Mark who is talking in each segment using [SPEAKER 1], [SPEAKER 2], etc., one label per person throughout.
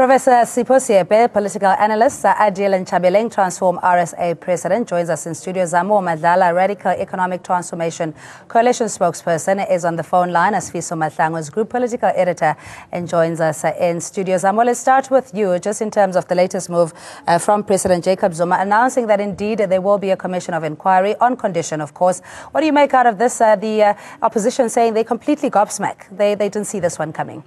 [SPEAKER 1] Professor Sipho Siepe, political analyst, Adil Nchabeleng, Transform RSA president, joins us in studio. Zuma Madlala, Radical Economic Transformation Coalition spokesperson, is on the phone line. Asfiso Matlangwa's group political editor and joins us in studio. Zuma, let's start with you, just in terms of the latest move from President Jacob Zuma, announcing that indeed there will be a commission of inquiry on condition, of course. What do you make out of this? The opposition saying they completely gobsmacked. They didn't see this one coming.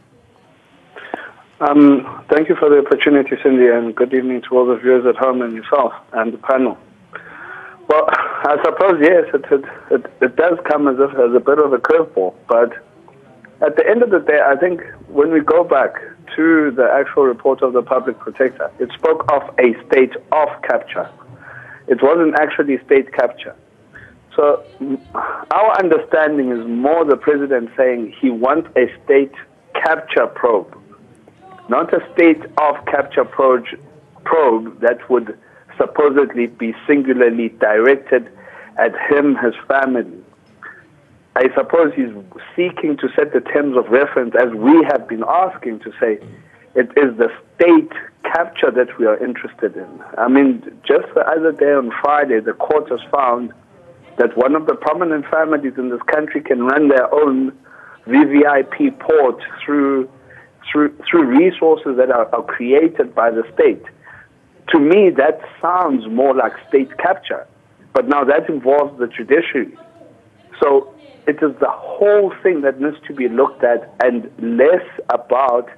[SPEAKER 2] Thank you for the opportunity, Cindy, and good evening to all the viewers at home and yourself and the panel. Well, I suppose, yes, it does come as a bit of a curveball, but at the end of the day, I think when we go back to the actual report of the public protector, it spoke of a state of capture. It wasn't actually state capture. So our understanding is more the president saying he wants a state capture probe, not a state of capture probe that would supposedly be singularly directed at him, his family. I suppose he's seeking to set the terms of reference, as we have been asking, to say it is the state capture that we are interested in. I mean, just the other day on Friday, the court has found that one of the prominent families in this country can run their own VVIP port through resources that are created by the state. To me, that sounds more like state capture, but now that involves the judiciary. So it is the whole thing that needs to be looked at, and less about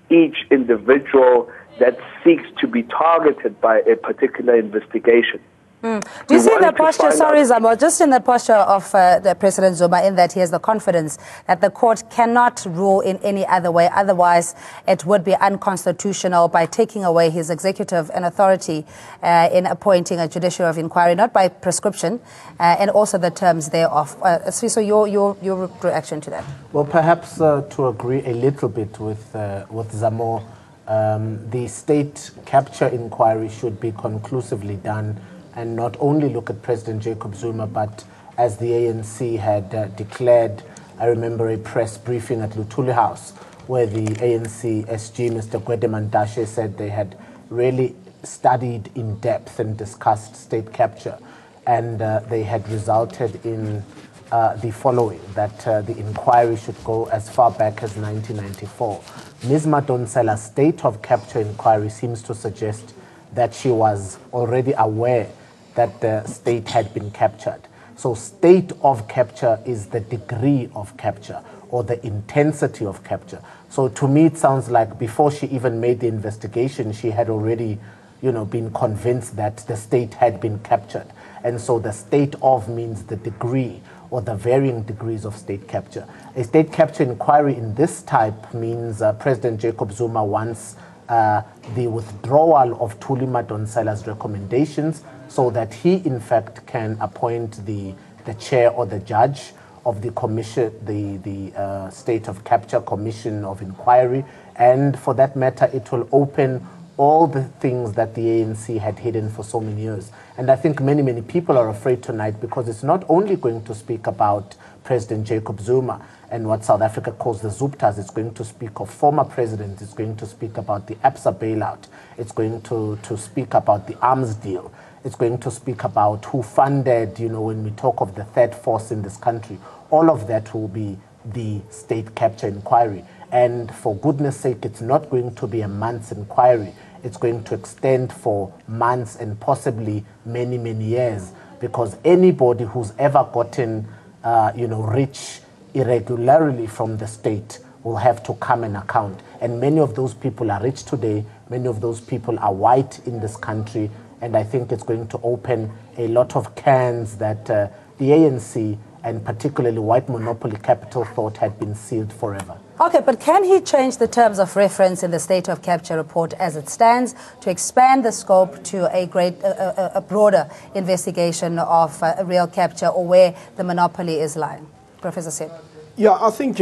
[SPEAKER 2] each individual that seeks to be targeted by a particular investigation.
[SPEAKER 1] Do you see the posture, sorry Zuma, just in the posture of the President Zuma, in that he has the confidence that the court cannot rule in any other way, otherwise it would be unconstitutional, by taking away his executive and authority in appointing a judicial of inquiry, not by prescription, and also the terms thereof. So your reaction to that?
[SPEAKER 3] Well, perhaps to agree a little bit with Zuma, the state capture inquiry should be conclusively done, and not only look at President Jacob Zuma, but as the ANC had declared. I remember a press briefing at Luthuli House where the ANC SG, Mr. Gwede said they had really studied in depth and discussed state capture, and they had resulted in the following, that the inquiry should go as far back as 1994. Ms. Madonsela's state of capture inquiry seems to suggest that she was already aware that the state had been captured. So state of capture is the degree of capture or the intensity of capture. So to me, it sounds like before she even made the investigation, she had already, been convinced that the state had been captured. And so the state of means the degree or the varying degrees of state capture. A state capture inquiry in this type means President Jacob Zuma wants the withdrawal of Thuli Madonsela's recommendations, so that he, in fact, can appoint the chair or the judge of the commission, the State of Capture Commission of Inquiry. And for that matter, it will open all the things that the ANC had hidden for so many years. And I think many, many people are afraid tonight, because it's not only going to speak about President Jacob Zuma and what South Africa calls the Zuptas. It's going to speak of former presidents. It's going to speak about the ABSA bailout. It's going to speak about the arms deal. It's going to speak about who funded, when we talk of the third force in this country. All of that will be the state capture inquiry. And for goodness sake, it's not going to be a month's inquiry. It's going to extend for months and possibly many, many years, because anybody who's ever gotten, rich irregularly from the state will have to come and account. And many of those people are rich today. Many of those people are white in this country. And I think it's going to open a lot of cans that the ANC and particularly white monopoly capital thought had been sealed forever.
[SPEAKER 1] Okay, but can he change the terms of reference in the State of Capture report as it stands to expand the scope to a broader investigation of real capture, or where the monopoly is lying? Professor Sip.
[SPEAKER 4] Yeah, I think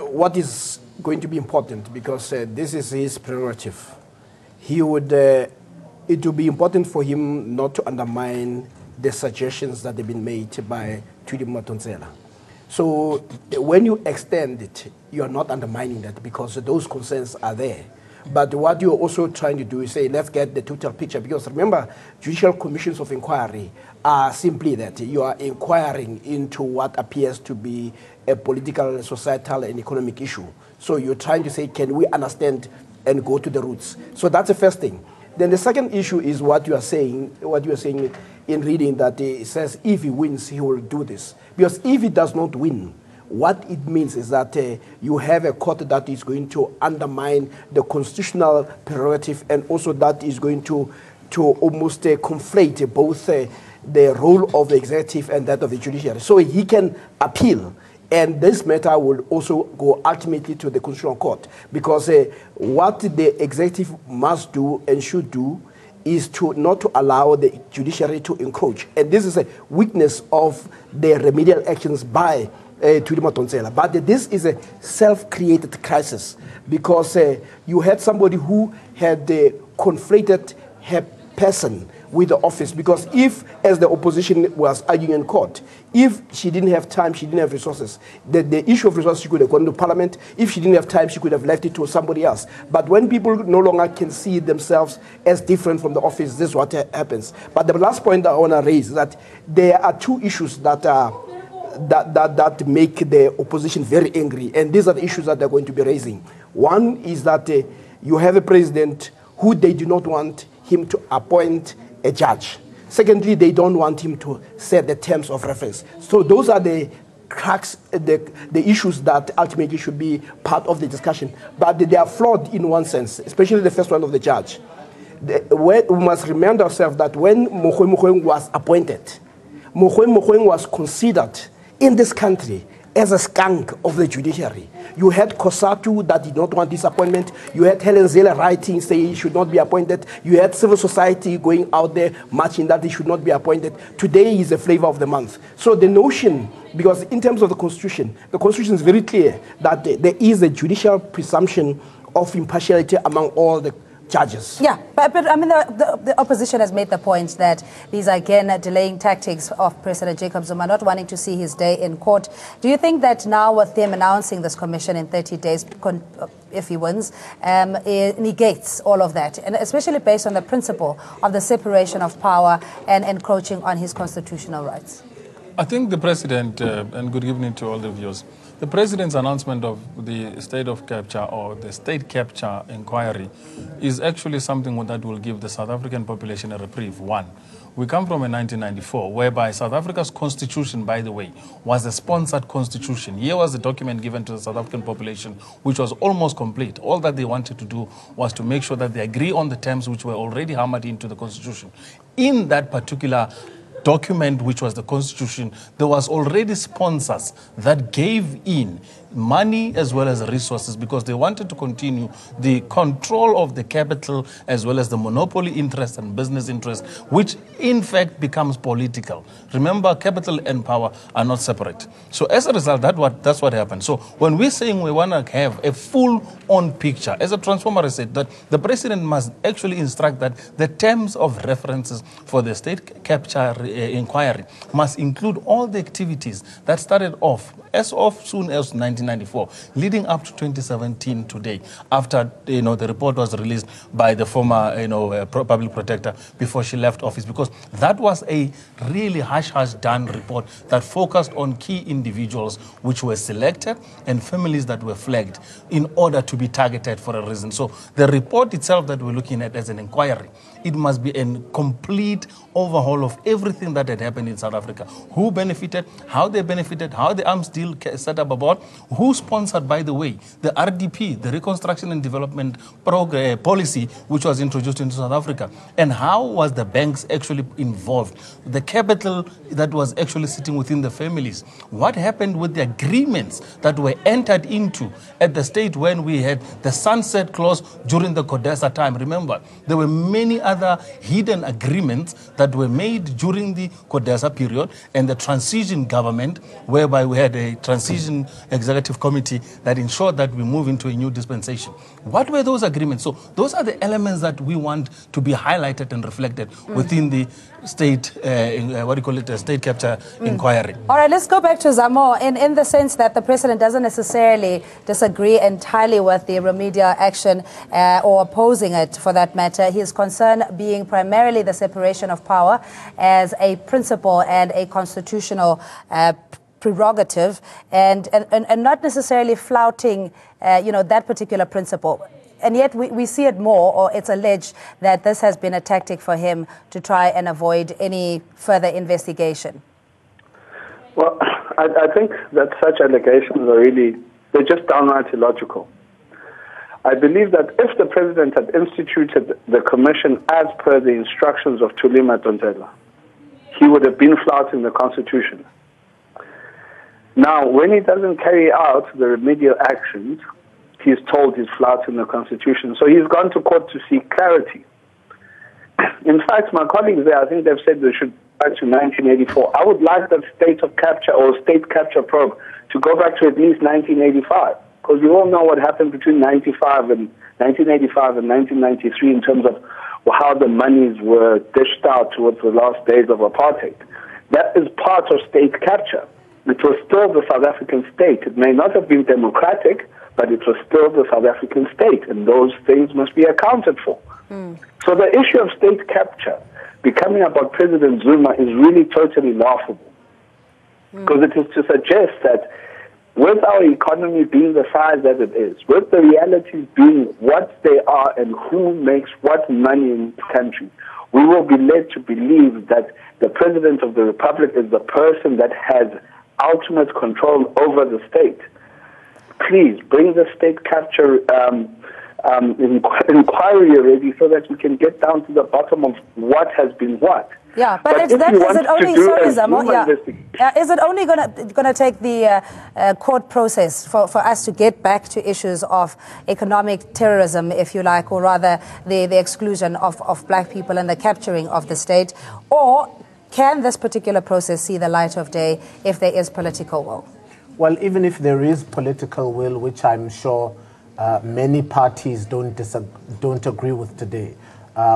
[SPEAKER 4] what is going to be important, because this is his prerogative, he would... it will be important for him not to undermine the suggestions that have been made by Thuli Madonsela. So when you extend it, you are not undermining that, because those concerns are there. But what you're also trying to do is say, let's get the total picture. Because remember, judicial commissions of inquiry are simply that you are inquiring into what appears to be a political, societal, and economic issue. So you're trying to say, can we understand and go to the roots? So that's the first thing. Then the second issue is what you are saying in reading that it says if he wins, he will do this. Because if he does not win, what it means is that you have a court that is going to undermine the constitutional prerogative, and also that is going to almost conflate both the role of the executive and that of the judiciary. So he can appeal, and this matter will also go ultimately to the Constitutional Court, because what the executive must do and should do is not to allow the judiciary to encroach. And this is a weakness of the remedial actions by Thuli Madonsela. But this is a self-created crisis, because you had somebody who had conflated her person with the office. Because if, as the opposition was arguing in court, if she didn't have time, she didn't have resources, the issue of resources, she could have gone to Parliament. If she didn't have time, she could have left it to somebody else. But when people no longer can see themselves as different from the office, this is what happens. But the last point that I want to raise is that there are two issues that make the opposition very angry, and these are the issues that they're going to be raising. One is that you have a president who they do not want him to appoint a judge. Secondly, they don't want him to set the terms of reference. So those are the cracks, the issues that ultimately should be part of the discussion. But they are flawed in one sense, especially the first one of the judge. We must remind ourselves that when Mogoeng was appointed, Mogoeng was considered in this country as a skunk of the judiciary. You had COSATU that did not want this appointment. You had Helen Zille writing saying he should not be appointed. You had civil society going out there marching that he should not be appointed. Today is the flavor of the month. So the notion, because in terms of the Constitution is very clear that there is a judicial presumption of impartiality among all the judges.
[SPEAKER 1] Yeah, but I mean, the opposition has made the point that these are, again, delaying tactics of President Jacob Zuma, not wanting to see his day in court. Do you think that now with them announcing this commission in 30 days, if he wins, it negates all of that, and especially based on the principle of the separation of power and encroaching on his constitutional rights?
[SPEAKER 5] I think the president, and good evening to all the viewers, the president's announcement of the state of capture or the state capture inquiry is actually something that will give the South African population a reprieve. One, we come from a 1994 whereby South Africa's constitution, by the way, was a sponsored constitution. Here was a document given to the South African population which was almost complete. All that they wanted to do was to make sure that they agree on the terms which were already hammered into the constitution. In that particular document, which was the constitution, there was already sponsors that gave in money as well as resources, because they wanted to continue the control of the capital as well as the monopoly interest and business interest, which in fact becomes political. Remember, capital and power are not separate. So as a result, that's what happened. So when we're saying we want to have a full-on picture, as a transformer said, that the president must actually instruct that the terms of references for the state capture inquiry must include all the activities that started off as soon as 1994, leading up to 2017 today, after the report was released by the former public protector before she left office, because that was a really hush-hush done report that focused on key individuals which were selected and families that were flagged in order to be targeted for a reason. So the report itself that we're looking at as an inquiry, it must be a complete overhaul of everything that had happened in South Africa. Who benefited, how they benefited, how the arms deal set up about, who sponsored, by the way, the RDP, the Reconstruction and Development Policy, which was introduced into South Africa, and how was the banks actually involved, the capital that was actually sitting within the families, what happened with the agreements that were entered into at the state when we had the sunset clause during the CODESA time. Remember, there were many other hidden agreements that were made during
[SPEAKER 6] during the CODESA period and the transition government, whereby we had a transition executive committee that ensured that we move into a new dispensation. What were those agreements? So those are the elements that we want to be highlighted and reflected within the state, state capture inquiry.
[SPEAKER 1] All right, let's go back to Zamo in the sense that the president doesn't necessarily disagree entirely with the remedial action or opposing it for that matter. His concern being primarily the separation of power as a principle and a constitutional prerogative and not necessarily flouting, that particular principle. And yet we see it more, or it's alleged that this has been a tactic for him to try and avoid any further investigation.
[SPEAKER 2] Well, I think that such allegations they're just downright illogical. I believe that if the president had instituted the commission as per the instructions of Thuli Madonsela, he would have been flouting the Constitution. Now, when he doesn't carry out the remedial actions, he's told he's flouting the Constitution. So he's gone to court to seek clarity. In fact, my colleagues there, I think they've said they should go back to 1984. I would like that state of capture or state capture probe to go back to at least 1985, because we all know what happened between 1985 and 1993 in terms of how the monies were dished out towards the last days of apartheid. That is part of state capture. It was still the South African state. It may not have been democratic, but it was still the South African state, and those things must be accounted for. So the issue of state capture becoming about President Zuma is really totally laughable, because it is to suggest that with our economy being the size that it is, with the realities being what they are and who makes what money in this country, we will be led to believe that the President of the Republic is the person that has ultimate control over the state. Please bring the state capture inquiry already so that we can get down to the bottom of what has been what.
[SPEAKER 1] Yeah, but is it only going to take the court process for us to get back to issues of economic terrorism, if you like, or rather the exclusion of black people and the capturing of the state? Or can this particular process see the light of day if there is political will?
[SPEAKER 3] Well, even if there is political will, which I'm sure many parties don't agree with today,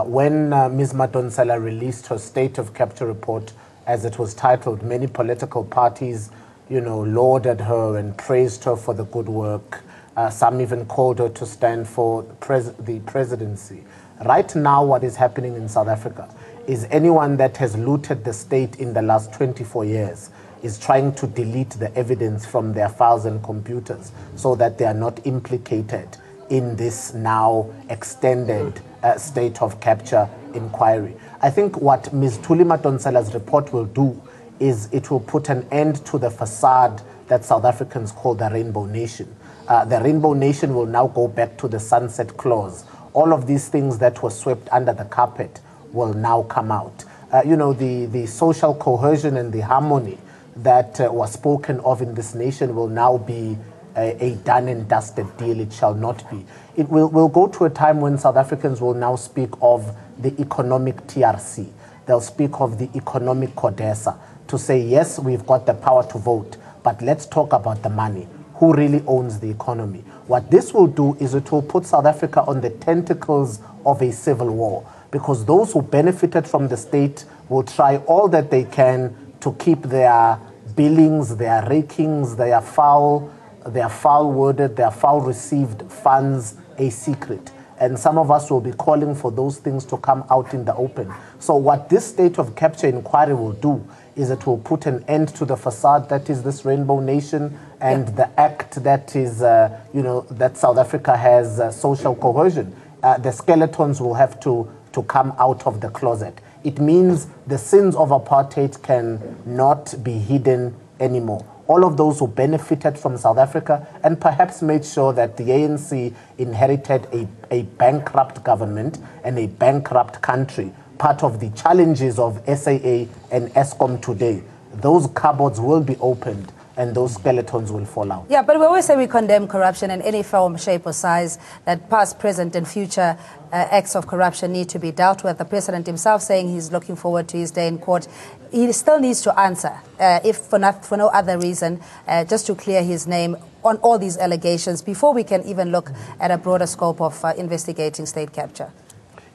[SPEAKER 3] when Ms. Madonsela released her State of Capture report, as it was titled, many political parties, lauded her and praised her for the good work. Some even called her to stand for the presidency. Right now, what is happening in South Africa is anyone that has looted the state in the last 24 years is trying to delete the evidence from their files and computers so that they are not implicated in this now extended state of capture inquiry. I think what Ms. Thuli Madonsela's report will do is it will put an end to the facade that South Africans call the Rainbow Nation. The Rainbow Nation will now go back to the Sunset Clause. All of these things that were swept under the carpet will now come out. The social cohesion and the harmony that was spoken of in this nation will now be a done and dusted deal. It shall not be. It will go to a time when South Africans will now speak of the economic TRC. They'll speak of the economic CODESA to say, yes, we've got the power to vote, but let's talk about the money. Who really owns the economy? What this will do is it will put South Africa on the tentacles of a civil war, because those who benefited from the state will try all that they can to keep their billings, their rakings, their foul-worded, their foul-received funds a secret. And some of us will be calling for those things to come out in the open. So what this state of capture inquiry will do is it will put an end to the facade that is this Rainbow Nation and the act that is, that South Africa has social cohesion. The skeletons will have to come out of the closet. It means the sins of apartheid can not be hidden anymore. All of those who benefited from South Africa and perhaps made sure that the ANC inherited a bankrupt government and a bankrupt country, part of the challenges of SAA and ESCOM today, those cupboards will be opened and those skeletons will fall out.
[SPEAKER 1] Yeah, but we always say we condemn corruption in any form, shape or size, that past, present and future acts of corruption need to be dealt with. The president himself saying he's looking forward to his day in court. He still needs to answer, if for no other reason, just to clear his name on all these allegations before we can even look at a broader scope of investigating state capture.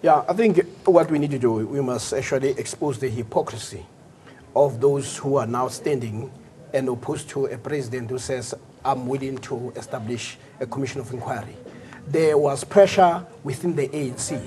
[SPEAKER 4] Yeah, I think what we need to do, we must actually expose the hypocrisy of those who are now standing and opposed to a president who says, I'm willing to establish a commission of inquiry. There was pressure within the ANC.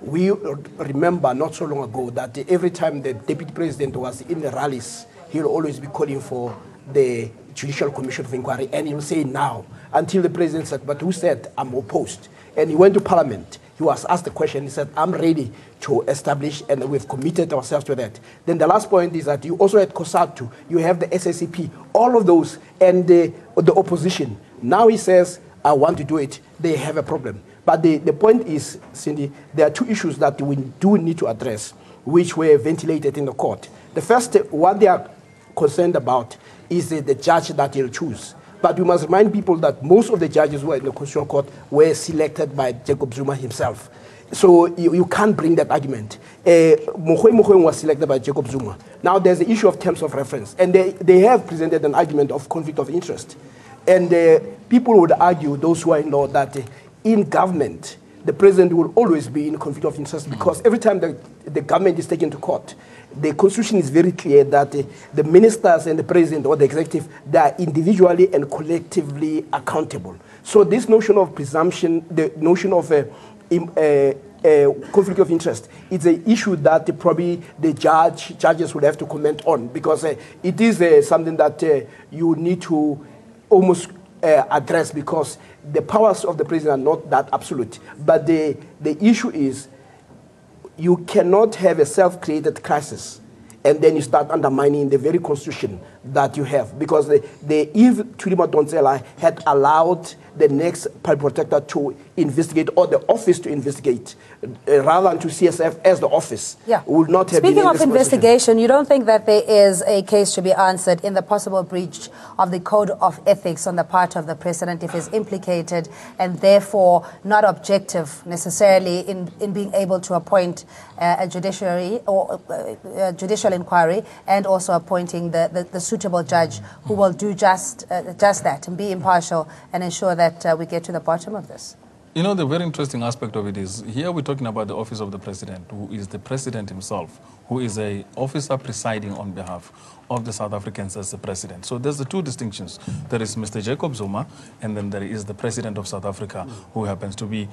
[SPEAKER 4] We remember not so long ago that every time the deputy president was in the rallies, he'll always be calling for the Judicial Commission of Inquiry, and he'll say now, until the president said, but who said I'm opposed? And he went to Parliament. He was asked the question, he said, I'm ready to establish, and we've committed ourselves to that. Then the last point is that you also had COSATU, you have the SSCP, all of those, and the opposition. Now he says, I want to do it, they have a problem. But the point is, Cindy, there are two issues that we do need to address, which were ventilated in the court. The first, what they are concerned about is the judge that he'll choose. But we must remind people that most of the judges who were in the Constitutional Court were selected by Jacob Zuma himself. So you can't bring that argument. Mogoeng was selected by Jacob Zuma. Now there's the issue of terms of reference. And they have presented an argument of conflict of interest. And people would argue, those who are in law, that in government, the president will always be in conflict of interest because every time the government is taken to court, the Constitution is very clear that the ministers and the president or the executive, they are individually and collectively accountable. So this notion of presumption, the notion of conflict of interest, it's an issue that probably the judges would have to comment on because it is something that you need to almost address because the powers of the president are not that absolute. But the issue is you cannot have a self-created crisis and then you start undermining the very constitution that you have. Because if Tulima Donsela had allowed the next public protector to investigate or the office to investigate, rather than to CSF as the office, would not have been in this position.
[SPEAKER 1] Speaking of investigation, you don't think that there is a case to be answered in the possible breach of the code of ethics on the part of the president if he's implicated and therefore not objective necessarily in being able to appoint a judiciary or judicial inquiry and also appointing the suitable judge who will do just that and be impartial and ensure that we get to the bottom of this?
[SPEAKER 5] You know, the very interesting aspect of it is, here we're talking about the office of the president, who is the president himself, who is an officer presiding on behalf of the South Africans as the president. So there's the two distinctions. There is Mr. Jacob Zuma, and then there is the president of South Africa, who happens to be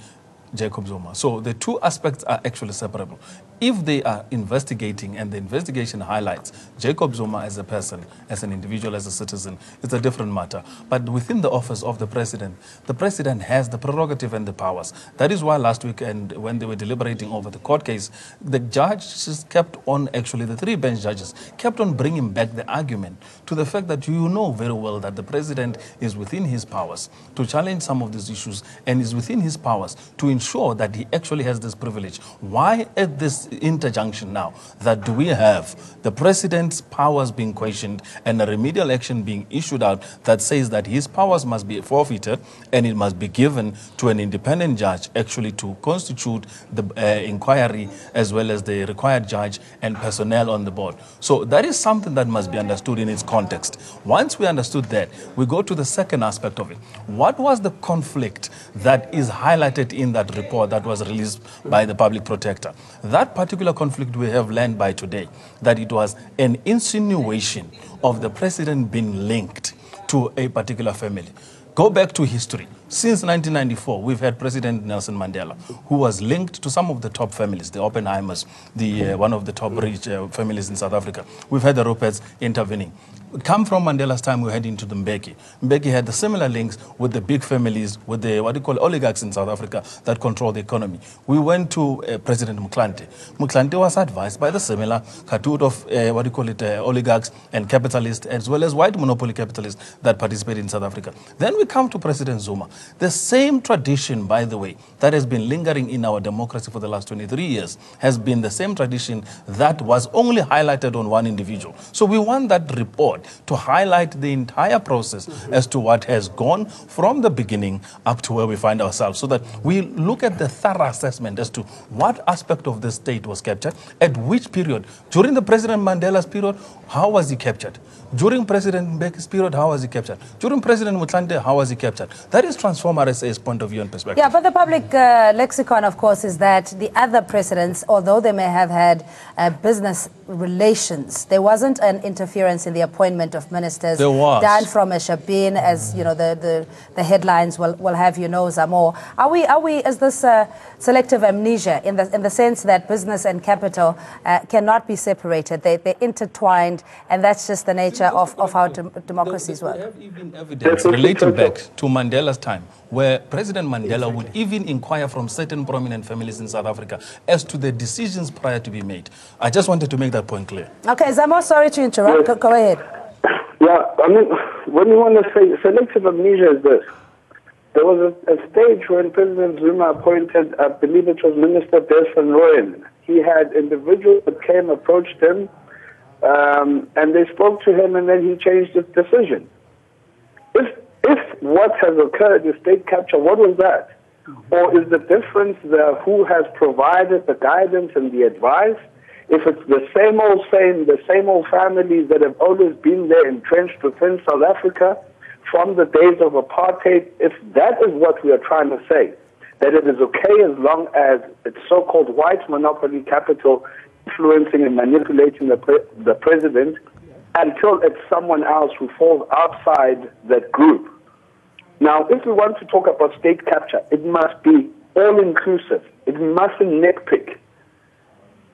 [SPEAKER 5] Jacob Zuma. So the two aspects are actually separable. If they are investigating and the investigation highlights Jacob Zuma as a person, as an individual, as a citizen, it's a different matter. But within the office of the president has the prerogative and the powers. That is why last week, and when they were deliberating over the court case, the judges kept on, actually the three bench judges, kept on bringing back the argument to the fact that you know very well that the president is within his powers to challenge some of these issues and is within his powers to ensure that he actually has this privilege. Why at this interjunction now that do we have the president's powers being questioned and a remedial action being issued out that says that his powers must be forfeited and it must be given to an independent judge actually to constitute the inquiry as well as the required judge and personnel on the board. So that is something that must be understood in its context. Once we understood that, we go to the second aspect of it. What was the conflict that is highlighted in that report that was released by the public protector? That particular conflict we have learned by today, that it was an insinuation of the president being linked to a particular family. Go back to history. Since 1994, we've had President Nelson Mandela, who was linked to some of the top families, the Oppenheimers, one of the top rich families in South Africa. We've had the Ruperts intervening. Come from Mandela's time, we head into the Mbeki. Mbeki had the similar links with the big families, with the what you call oligarchs in South Africa that control the economy. We went to President Mklante. Mklante was advised by the similar cartoon of oligarchs and capitalists, as well as white monopoly capitalists that participate in South Africa. Then we come to President Zuma.
[SPEAKER 6] The same tradition, by the way, that has been lingering in our democracy for the last 23 years has been the same tradition that was only highlighted on one individual. So we want that report to highlight the entire process as to what has gone from the beginning up to where we find ourselves, so that we look at the thorough assessment as to what aspect of the state was captured, at which period. During the President Mandela's period, how was he captured? During President Mbeki's period, how was he captured? During President Mutlante, how was he captured? That is Transform RSA's point of view and perspective.
[SPEAKER 1] Yeah, but the public lexicon, of course, is that the other presidents, although they may have had business relations, there wasn't an interference in the appointment of ministers.
[SPEAKER 6] There was.
[SPEAKER 1] Down from a Shabin, as you know, the headlines will have you know, Zamo. Are we is this selective amnesia in the sense that business and capital cannot be separated? They're intertwined, and that's just the nature of how democracies work.
[SPEAKER 6] We have even evidence relating back to Mandela's time, where President Mandela would even inquire from certain prominent families in South Africa as to the decisions prior to be made. I just wanted to make that point clear.
[SPEAKER 1] Okay, Zamo, sorry to interrupt.
[SPEAKER 2] Yes.
[SPEAKER 1] Go ahead.
[SPEAKER 2] Yeah, I mean, when you want to say selective amnesia is this. There was a stage when President Zuma appointed, I believe it was Minister Des van Rooyen. He had individuals that came, approached him, and they spoke to him, and then he changed his decision. If what has occurred is state capture, what was that? Or is the difference who has provided the guidance and the advice? If it's the same old families that have always been there entrenched within South Africa from the days of apartheid, if that is what we are trying to say, that it is okay as long as it's so-called white monopoly capital influencing and manipulating the president until it's someone else who falls outside that group. Now, if we want to talk about state capture, it must be all-inclusive. It mustn't nitpick.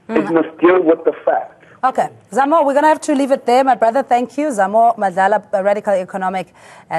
[SPEAKER 2] It must deal with the facts.
[SPEAKER 1] Okay. Zamo, we're going to have to leave it there, my brother. Thank you. Zamo Madlala, Radical Economic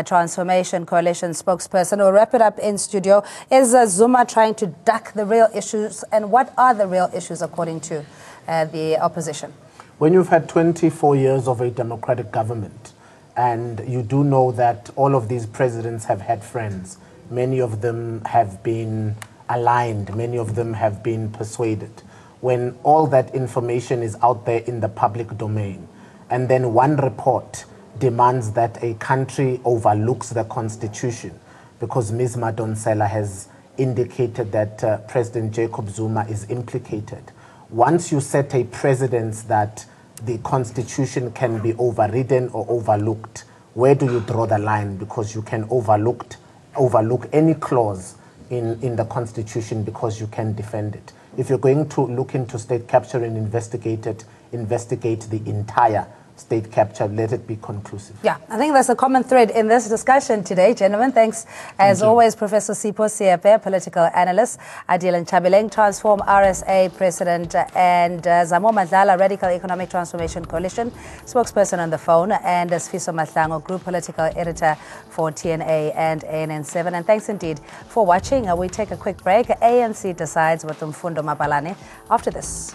[SPEAKER 1] Transformation Coalition spokesperson. We'll wrap it up in studio. Is Zuma trying to duck the real issues? And what are the real issues according to the opposition?
[SPEAKER 3] When you've had 24 years of a democratic government, and you do know that all of these presidents have had friends, many of them have been aligned, many of them have been persuaded. When all that information is out there in the public domain, and then one report demands that a country overlooks the constitution because Ms. Madonsela has indicated that President Jacob Zuma is implicated. Once you set a precedence that the constitution can be overridden or overlooked, where do you draw the line? Because you can overlook any clause in the constitution because you can defend it. If you're going to look into state capture and investigate the entire state capture, let it be conclusive.
[SPEAKER 1] Yeah, I think there's a common thread in this discussion today, gentlemen. Thanks, as always, Professor Sipho Siepe, political analyst, Adiel Nchabeleng, Transform RSA president, and Zamo Madlala, Radical Economic Transformation Coalition spokesperson on the phone, and Sfiso Mahlango, group political editor for TNA and ANN7. And thanks indeed for watching. We take a quick break. ANC decides with Mfundo Mabalane after this.